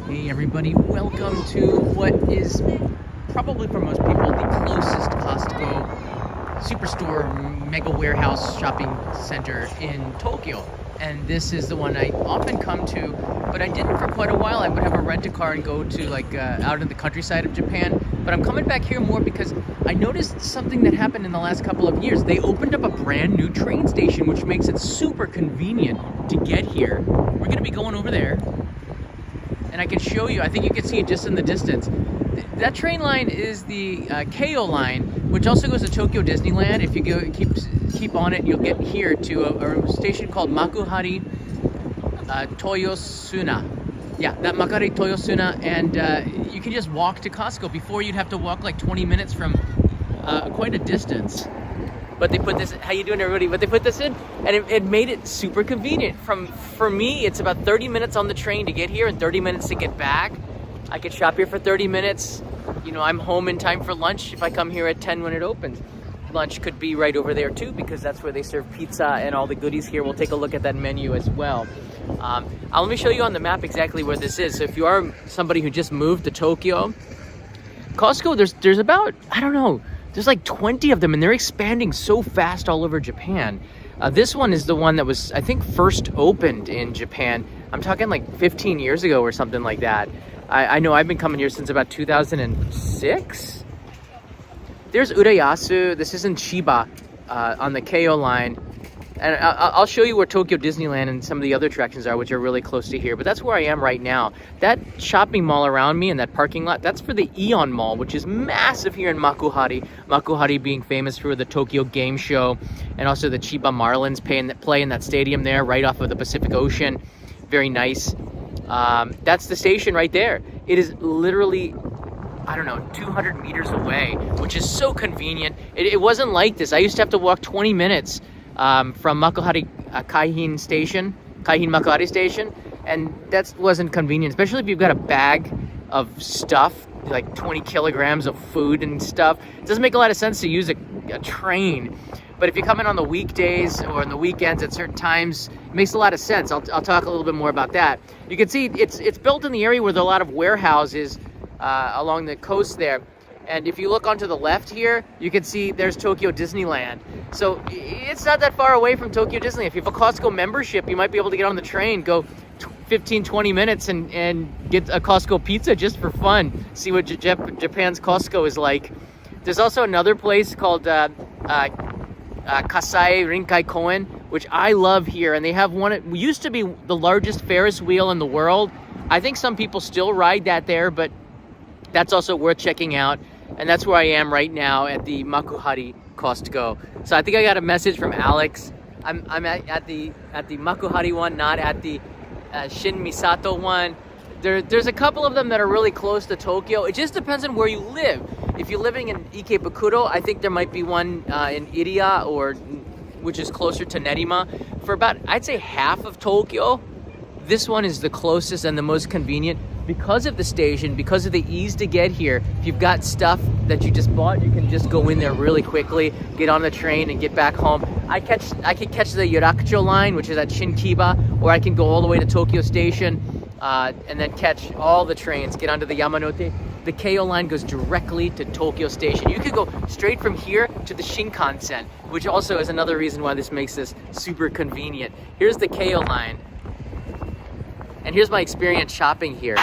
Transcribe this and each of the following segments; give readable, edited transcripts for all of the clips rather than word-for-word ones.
Hey everybody, welcome to what is probably for most people the closest Costco superstore mega warehouse shopping center in Tokyo. And this is the one I often come to, but I didn't for quite a while. I would have a rent-a-car and go to out in the countryside of Japan. But I'm coming back here more because I noticed something that happened in the last couple of years. They opened up a brand new train station, which makes it super convenient to get here. We're gonna be going over there. And I can show you, I think you can see it just in the distance. That train line is the Keio line, which also goes to Tokyo Disneyland. If you keep on it, you'll get here to a station called Makuhari-Toyosuna. Yeah, that Makuhari-Toyosuna, and you can just walk to Costco. Before you'd have to walk like 20 minutes from quite a distance. But they put this, how you doing everybody? But they put this in, and it made it super convenient. For me, it's about 30 minutes on the train to get here and 30 minutes to get back. I could shop here for 30 minutes. You know, I'm home in time for lunch if I come here at 10 when it opens. Lunch could be right over there too, because that's where they serve pizza and all the goodies here. We'll take a look at that menu as well. Let me show you on the map exactly where this is. So if you are somebody who just moved to Tokyo, Costco, there's about, I don't know, there's like 20 of them, and they're expanding so fast all over Japan. This one is the one that was, I think, first opened in Japan. I'm talking like 15 years ago or something like that. I know I've been coming here since about 2006. There's Urayasu. This is in Chiba on the Keio line. And I'll show you where Tokyo Disneyland and some of the other attractions are, which are really close to here. But that's where I am right now. That shopping mall around me and that parking lot, that's for the Aeon Mall, which is massive here in Makuhari. Makuhari being famous for the Tokyo Game Show and also the Chiba Marlins play in that stadium there right off of the Pacific Ocean. Very nice. That's the station right there. It is literally, I don't know, 200 meters away, which is so convenient. It wasn't like this. I used to have to walk 20 minutes from Makuhari Kaihin Makuhari Station, and that wasn't convenient, especially if you've got a bag of stuff, like 20 kilograms of food and stuff. It doesn't make a lot of sense to use a train. But if you come in on the weekdays or on the weekends at certain times, it makes a lot of sense. I'll talk a little bit more about that. You can see it's built in the area where there are a lot of warehouses along the coast there. And if you look onto the left here, you can see there's Tokyo Disneyland. So it's not that far away from Tokyo Disneyland. If you have a Costco membership, you might be able to get on the train, go 15, 20 minutes and get a Costco pizza just for fun. See what Japan's Costco is like. There's also another place called Kasai Rinkai Koen, which I love here. And they have one, it used to be the largest Ferris wheel in the world. I think some people still ride that there, but that's also worth checking out. And that's where I am right now at the Makuhari Costco. So I think I got a message from Alex. I'm at the Makuhari one, not at the Shin Misato one. There's a couple of them that are really close to Tokyo. It just depends on where you live. If you're living in Ikebukuro, I think there might be one in Iriya, which is closer to Nerima. For about, I'd say, half of Tokyo, this one is the closest and the most convenient. Because of the station, because of the ease to get here, if you've got stuff that you just bought, you can just go in there really quickly, get on the train and get back home. I can catch the Yurakucho line, which is at Shinkiba, or I can go all the way to Tokyo Station and then catch all the trains, get onto the Yamanote. The Keio line goes directly to Tokyo Station. You could go straight from here to the Shinkansen, which also is another reason why this makes this super convenient. Here's the Keio line. And here's my experience shopping here.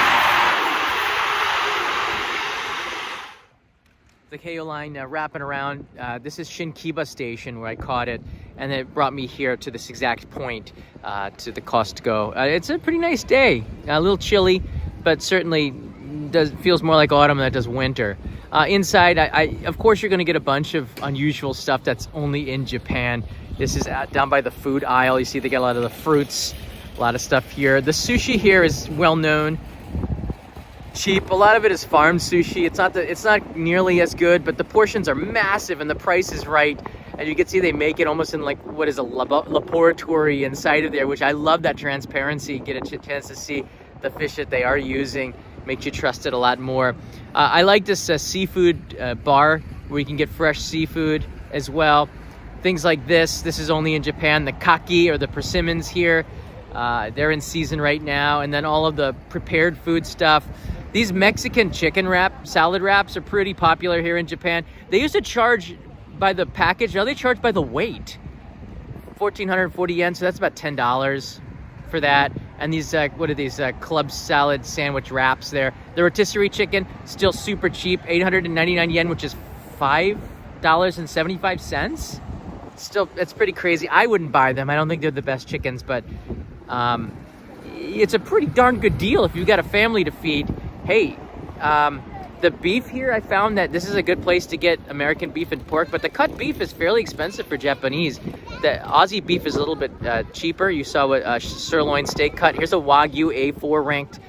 The Keio line wrapping around. This is Shinkiba Station where I caught it, and it brought me here to this exact point to the Costco. It's a pretty nice day. A little chilly, but certainly feels more like autumn than it does winter. Inside, of course, you're going to get a bunch of unusual stuff that's only in Japan. This is down by the food aisle. You see they got a lot of the fruits. A lot of stuff here. The sushi here is well known, cheap. A lot of it is farm sushi. It's not nearly as good, but the portions are massive and the price is right. And you can see they make it almost in like what is a laboratory inside of there, which I love that transparency. Get a chance to see the fish that they are using. Makes you trust it a lot more. I like this seafood bar where you can get fresh seafood as well. Things like this. This is only in Japan. The kaki or the persimmons here. They're in season right now. And then all of the prepared food stuff. These Mexican chicken salad wraps are pretty popular here in Japan. They used to charge by the package. Now they charge by the weight. 1,440 yen, so that's about $10 for that. And these, what are these, club salad sandwich wraps there. The rotisserie chicken, still super cheap, 899 yen, which is $5.75. Still, it's pretty crazy. I wouldn't buy them. I don't think they're the best chickens, but it's a pretty darn good deal if you've got a family to feed. Hey, the beef here, I found that this is a good place to get American beef and pork, but the cut beef is fairly expensive for Japanese. The Aussie beef is a little bit cheaper. You saw what sirloin steak cut. Here's a Wagyu A4 ranked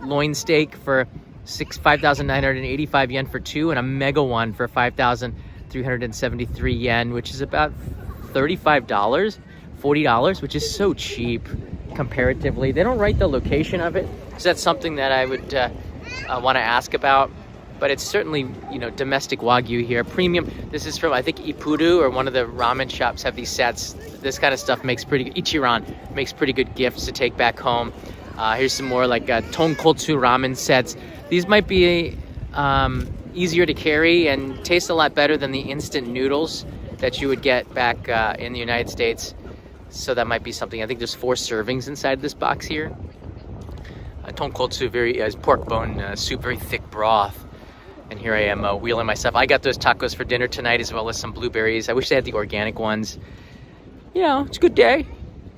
loin steak for 5,985 yen for two, and a mega one for 5,373 yen, which is about $35, $40, which is so cheap comparatively. They don't write the location of it, so that's something that I would want to ask about. But it's certainly, you know, domestic Wagyu here, premium. This is from, I think, Ippudu, or one of the ramen shops have these sets. This kind of stuff makes pretty, Ichiran makes pretty good gifts to take back home. Here's some more like tonkotsu ramen sets. These might be easier to carry and taste a lot better than the instant noodles that you would get back in the United States. So that might be something. I think there's 4 servings inside this box here. Tonkotsu, very pork bone soup, very thick broth. And here I am wheeling myself. I got those tacos for dinner tonight, as well as some blueberries. I wish they had the organic ones. You know, it's a good day.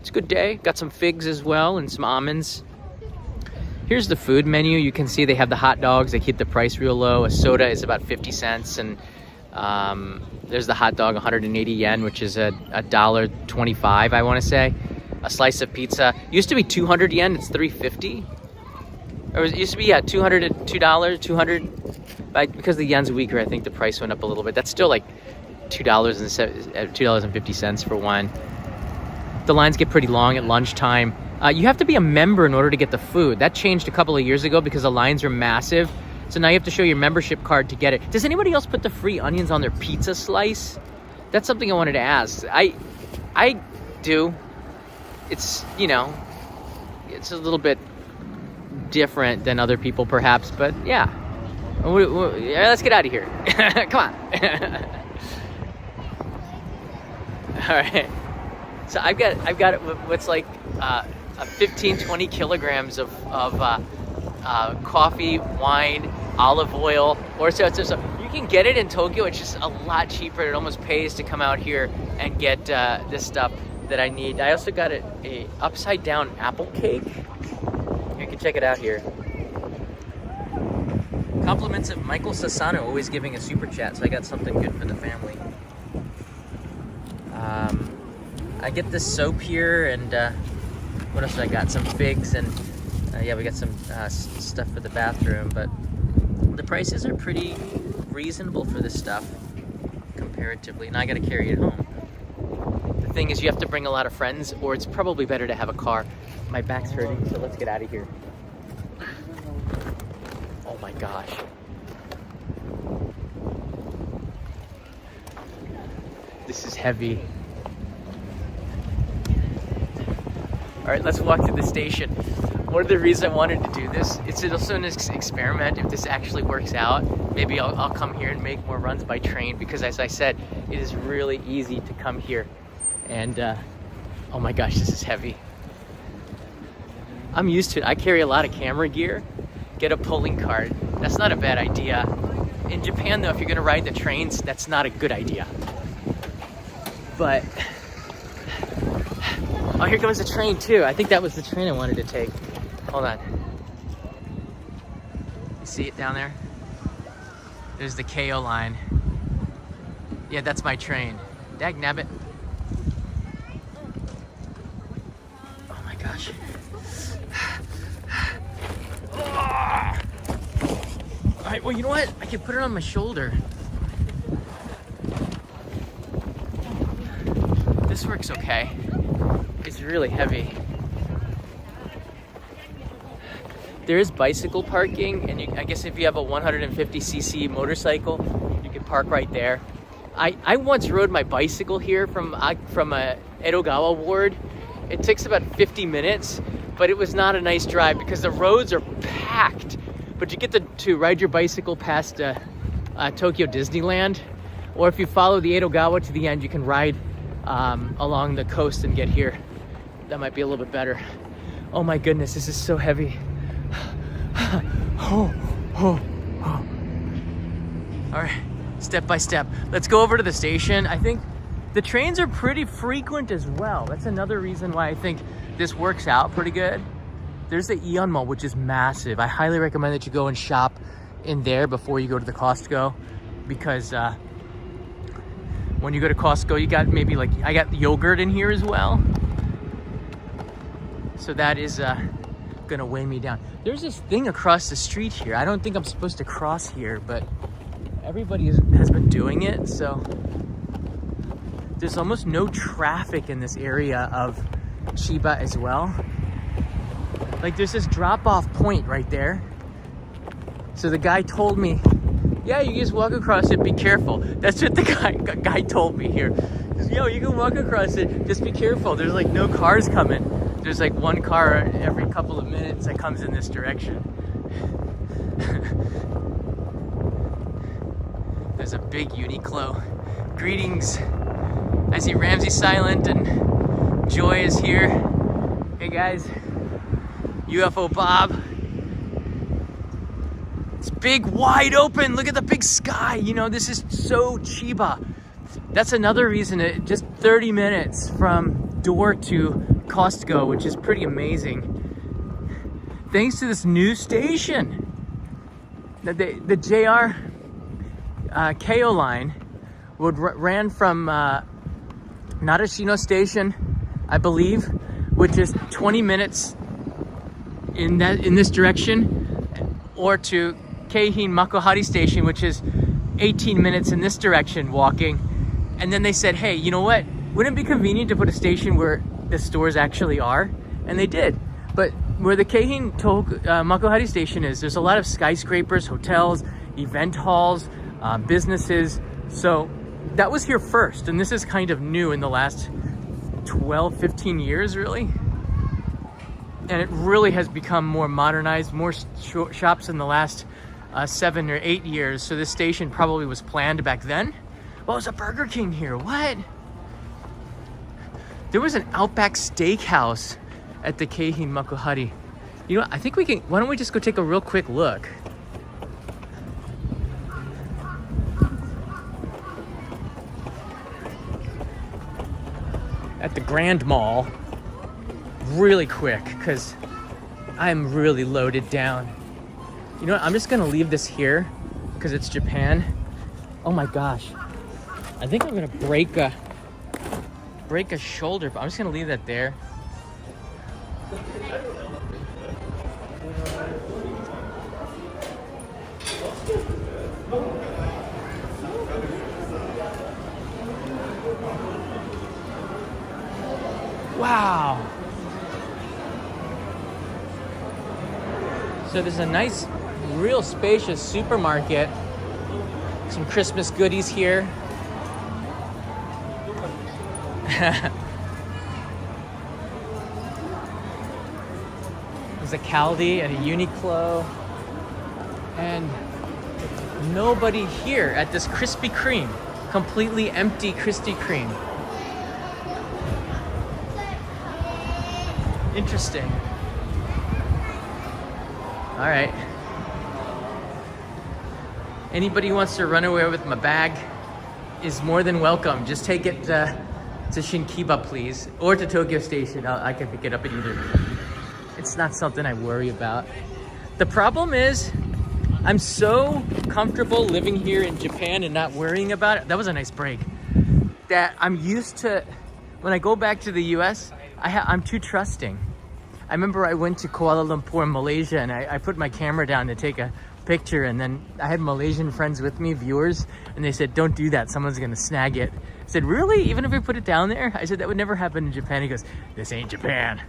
It's a good day. Got some figs as well and some almonds. Here's the food menu. You can see they have the hot dogs. They keep the price real low. A soda is about 50 cents. And there's the hot dog, 180 yen, which is $1.25, I want to say. A slice of pizza used to be 200 yen. It's 350. Or it used to be, yeah, $200, 200. But because the yen's weaker, I think the price went up a little bit. That's still like $2.50 for one. The lines get pretty long at lunchtime. You have to be a member in order to get the food. That changed a couple of years ago because the lines are massive. So now you have to show your membership card to get it. Does anybody else put the free onions on their pizza slice? That's something I wanted to ask. I do. It's, you know, it's a little bit different than other people perhaps, but yeah. Let's get out of here. Come on. All right. So I've got what's like 15-20 kilograms of coffee, wine, olive oil, or so. You can get it in Tokyo. It's just a lot cheaper. It almost pays to come out here and get this stuff that I need. I also got a upside down apple cake. You can check it out here. Compliments of Michael Sasano, always giving a super chat, so I got something good for the family. I get this soap here, and what else I got? Some figs, and yeah, we got some stuff for the bathroom, but the prices are pretty reasonable for this stuff comparatively, and I gotta carry it home. The thing is, you have to bring a lot of friends, or it's probably better to have a car. My back's hurting, so let's get out of here. Oh my gosh. This is heavy. All right, let's walk to the station. One of the reasons I wanted to do this, it's also an experiment. If this actually works out, maybe I'll come here and make more runs by train, because as I said, it is really easy to come here. And oh my gosh, this is heavy. I'm used to it. I carry a lot of camera gear. Get a pulling cart. That's not a bad idea. In Japan though, if you're gonna ride the trains, that's not a good idea. But, oh, here comes the train too. I think that was the train I wanted to take. Hold on. You see it down there? There's the KO line. Yeah, that's my train. Dagnabbit. Oh my gosh. All right, well, you know what? I can put it on my shoulder. This works okay. It's really heavy. There is bicycle parking, and I guess if you have a 150cc motorcycle, you can park right there. I once rode my bicycle here from Edogawa Ward, It takes about 50 minutes, but it was not a nice drive because the roads are packed. But you get to ride your bicycle past Tokyo Disneyland, or if you follow the Edogawa to the end, you can ride along the coast and get here. That might be a little bit better. Oh my goodness, this is so heavy. Oh. All right, step by step. Let's go over to the station. I think the trains are pretty frequent as well. That's another reason why I think this works out pretty good. There's the Aeon Mall, which is massive. I highly recommend that you go and shop in there before you go to the Costco, because when you go to Costco, you got maybe like, I got yogurt in here as well. So that is gonna weigh me down. There's this thing across the street here. I don't think I'm supposed to cross here, but everybody has been doing it. So there's almost no traffic in this area of Chiba as well. Like there's this drop-off point right there. So the guy told me, yeah, you just walk across it, be careful. That's what the guy told me here. He says, yo, you can walk across it, just be careful. There's like no cars coming. There's like one car every couple of minutes that comes in this direction. There's a big Uniqlo. Greetings. I see Ramsey Silent and Joy is here. Hey guys. UFO Bob. It's big, wide open. Look at the big sky. You know, this is so Chiba. That's another reason, just 30 minutes from door to Costco, which is pretty amazing. Thanks to this new station. The JR KO line ran from Narashino Station, I believe, which is 20 minutes in this direction, or to Keihin Makuhari Station, which is 18 minutes in this direction walking. And then they said, hey, you know what? Wouldn't it be convenient to put a station where the stores actually are? And they did. But where the Keihin Makuhari Station is, there's a lot of skyscrapers, hotels, event halls, businesses. So that was here first. And this is kind of new in the last 12, 15 years, really. And it really has become more modernized, more shops in the last 7 or 8 years. So this station probably was planned back then. Well, there's a Burger King here. What? There was an Outback Steakhouse at the Keihin Makuhari. You know what? I think we can, why don't we just go take a real quick look? At the Grand Mall. Really quick, because I'm really loaded down. You know what? I'm just gonna leave this here because it's Japan. Oh my gosh. I think I'm gonna break a shoulder, but I'm just gonna leave that there. Wow. So there's a nice, real spacious supermarket. Some Christmas goodies here. There's a Caldi and a Uniqlo. And nobody here at this Krispy Kreme. Completely empty Krispy Kreme. Interesting. All right. Anybody who wants to run away with my bag is more than welcome. Just take it to Shinkiba, please, or to Tokyo Station. I can pick it up at either. It's not something I worry about. The problem is, I'm so comfortable living here in Japan and not worrying about it. That was a nice break. That I'm used to, when I go back to the US, I'm too trusting. I remember I went to Kuala Lumpur, Malaysia, and I put my camera down to take a picture, and then I had Malaysian friends with me, viewers, and they said, don't do that, someone's gonna snag it. I said, really? Even if we put it down there? I said, that would never happen in Japan. He goes, this ain't Japan.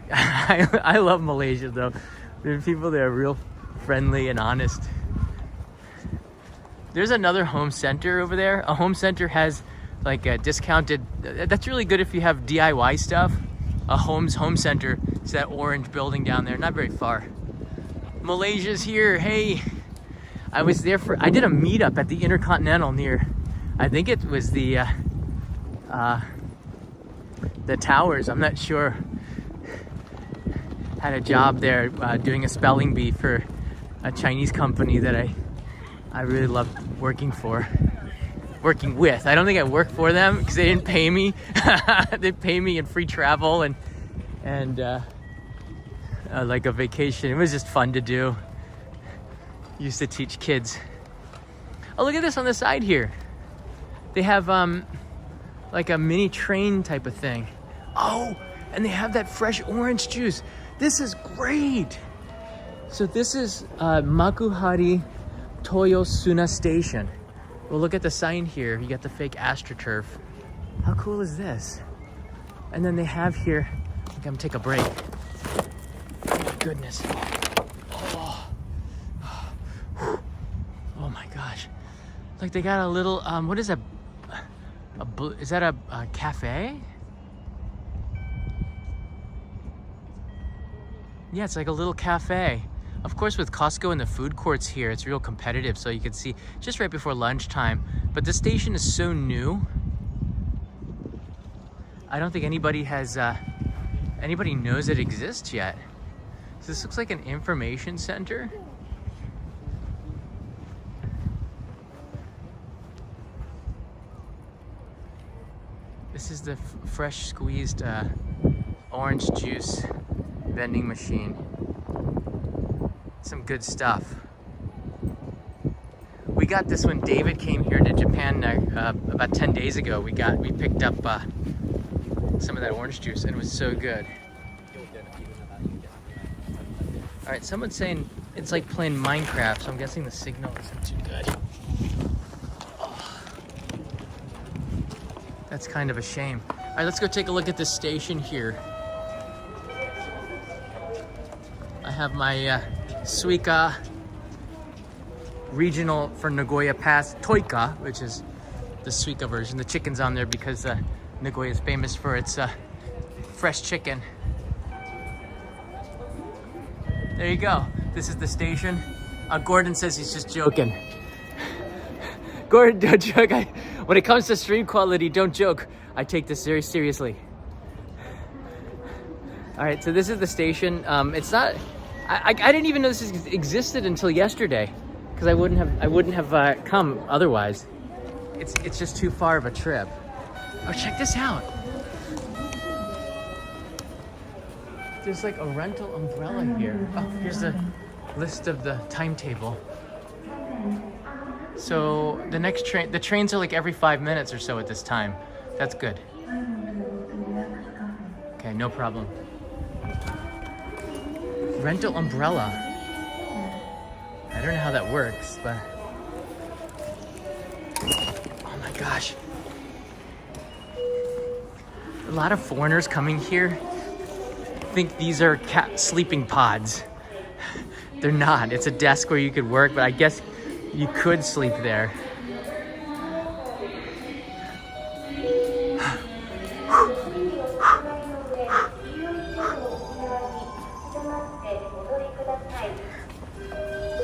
I love Malaysia though. There are people that are real friendly and honest. There's another home center over there. A home center has like a discounted. That's really good if you have DIY stuff. A home center. It's that orange building down there, not very far. Malaysia's here. Hey, I was there I did a meetup at the Intercontinental near, I think it was the towers. I'm not sure. Had a job there doing a spelling bee for a Chinese company that I really loved working with. I don't think I worked for them because they didn't pay me. They pay me in free travel and like a vacation. It was just fun to do. Used to teach kids. Oh, look at this on the side here. They have like a mini train type of thing. Oh, and they have that fresh orange juice. This is great. So this is Makuhari-Toyosuna station. Well, look at the sign here. You got the fake AstroTurf. How cool is this? And then they have here, I'm gonna take a break. Oh my goodness. Oh my gosh. Like they got a little, what is that? Is that a cafe? Yeah, it's like a little cafe. Of course, with Costco and the food courts here, it's real competitive, so you can see just right before lunchtime. But the station is so new. I don't think anybody knows it exists yet. So this looks like an information center. This is the fresh squeezed orange juice vending machine. Some good stuff. We got this when David came here to Japan about 10 days ago. We picked up some of that orange juice and it was so good. All right, someone's saying it's like playing Minecraft, so I'm guessing the signal isn't too good. Oh, that's kind of a shame. All right, let's go take a look at this station here. I have my Suica regional for Nagoya Pass Toika, which is the Suica version. The chicken's on there because Nagoya is famous for its fresh chicken. There you go. This is the station. Gordon says he's just joking. Gordon, don't joke. When it comes to stream quality, don't joke. I take this very seriously. All right, so this is the station. It's not. I didn't even know this existed until yesterday, because I wouldn't have come otherwise. It's just too far of a trip. Oh, check this out. There's like a rental umbrella here. Oh, here's the list of the timetable. So the next train, the trains are like every 5 minutes or so at this time. That's good. Okay, no problem. Rental umbrella. I don't know how that works, but oh my gosh. A lot of foreigners coming here think these are cat sleeping pods. They're not. It's a desk where you could work, but I guess you could sleep there.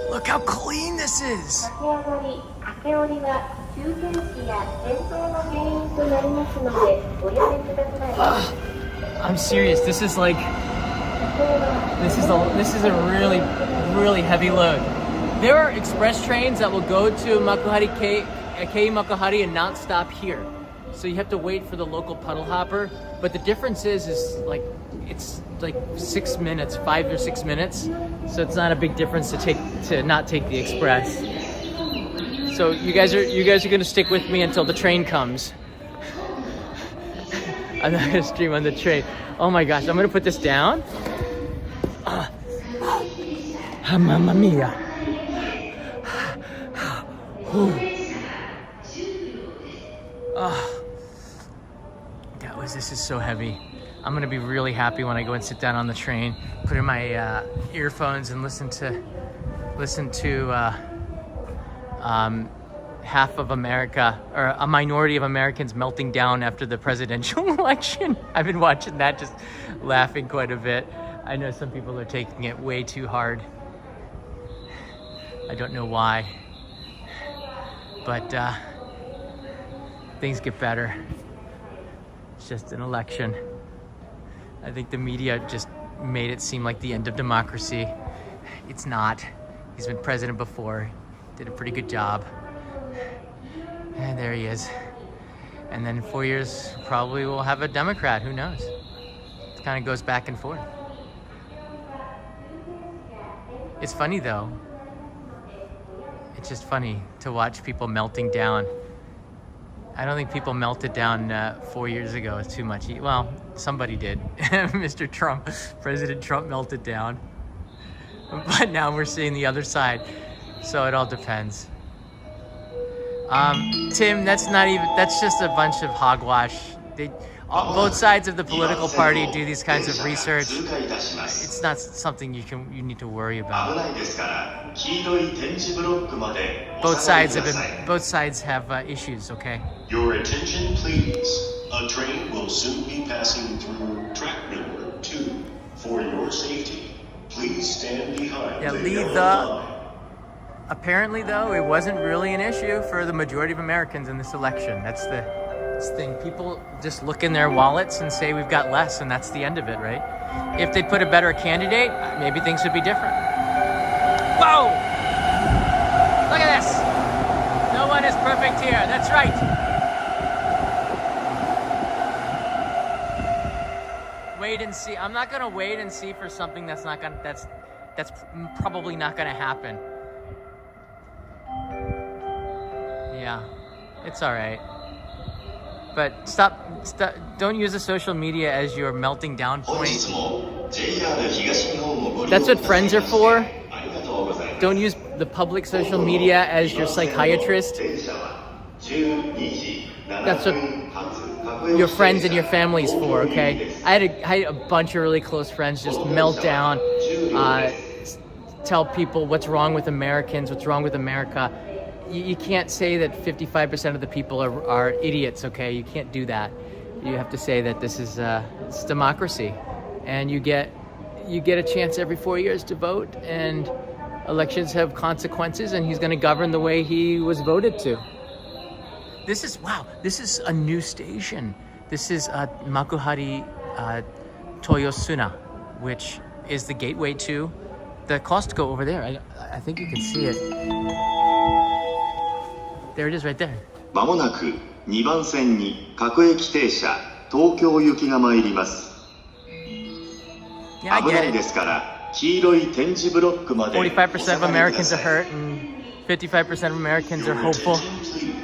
Look how clean this is. I'm serious. This is like, this is a really, really heavy load. There are express trains that will go to Makuhari and not stop here. So you have to wait for the local puddle hopper. But the difference is like, it's like 6 minutes, 5 or 6 minutes. So it's not a big difference to not take the express. So you guys are gonna stick with me until the train comes. I'm not gonna stream on the train. Oh my gosh, I'm gonna put this down. Mamma mia. This is so heavy. I'm gonna be really happy when I go and sit down on the train, put in my half of America, or a minority of Americans, melting down after the presidential election. I've been watching that, just laughing quite a bit. I know some people are taking it way too hard. I don't know why, but things get better. It's just an election. I think the media just made it seem like the end of democracy. It's not. He's been president before, did a pretty good job. And there he is. And then in 4 years, probably we'll have a Democrat, who knows? It kind of goes back and forth. It's funny though. It's just funny to watch people melting down. I don't think people melted down 4 years ago. It's too much. Well, somebody did. Mr. Trump, President Trump melted down. But now we're seeing the other side. So it all depends. Tim, that's just a bunch of hogwash. Both sides of the political party do these kinds of research. It's not something you need to worry about. Both sides have issues, okay? Your attention, please. A train will soon be passing through track number 2. For your safety, please stand behind the yellow line. Apparently, though, it wasn't really an issue for the majority of Americans in this election. That's the thing. People just look in their wallets and say we've got less, and that's the end of it, right? If they put a better candidate, maybe things would be different. Whoa! Look at this! No one is perfect here. That's right. Wait and see. I'm not gonna wait and see for something that's probably not gonna happen. Yeah, it's all right. But stop, don't use the social media as your melting down point. That's what friends are for. Don't use the public social media as your psychiatrist. That's what your friends and your family's for, okay? I had a bunch of really close friends just melt down, tell people what's wrong with Americans, what's wrong with America. You can't say that 55% of the people are idiots, okay? You can't do that. You have to say that this is it's democracy, and you get a chance every 4 years to vote, and elections have consequences, and he's going to govern the way he was voted to. This is a new station. This is Makuhari-Toyosuna, which is the gateway to the Costco over there. I think you can see it. There it is right there. まもなく2番線に各駅停車東京行きが参ります。危ないですから黄色い点字ブロックまで 45% of Americans are hurt and 55% of Americans are hopeful.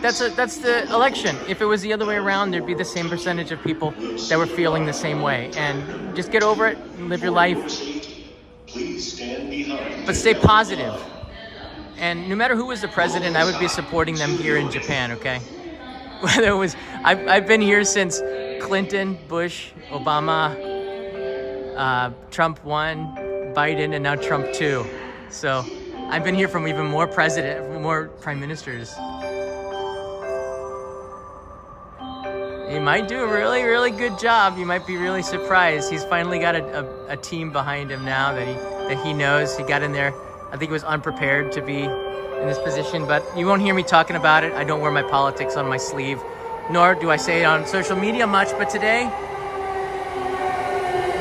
That's the election. If it was the other way around, there'd be the same percentage of people that were feeling the same way. And just get over it and live your life. But stay positive. And no matter who was the president, I would be supporting them here in Japan, okay? Whether it was, I've been here since Clinton, Bush, Obama, Trump 1, Biden, and now Trump 2. So I've been here from even more prime ministers. He might do a really, really good job. You might be really surprised. He's finally got a team behind him now that he knows. He got in there. I think he was unprepared to be in this position, but you won't hear me talking about it. I don't wear my politics on my sleeve, nor do I say it on social media much, but today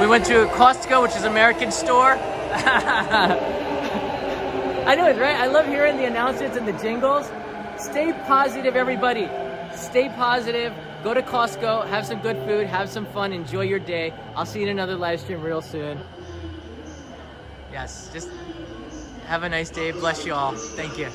we went to Costco, which is an American store. I know it, right? I love hearing the announcements and the jingles. Stay positive, everybody. Stay positive. Go to Costco, have some good food, have some fun, enjoy your day. I'll see you in another live stream real soon. Yes, just have a nice day. Bless you all. Thank you.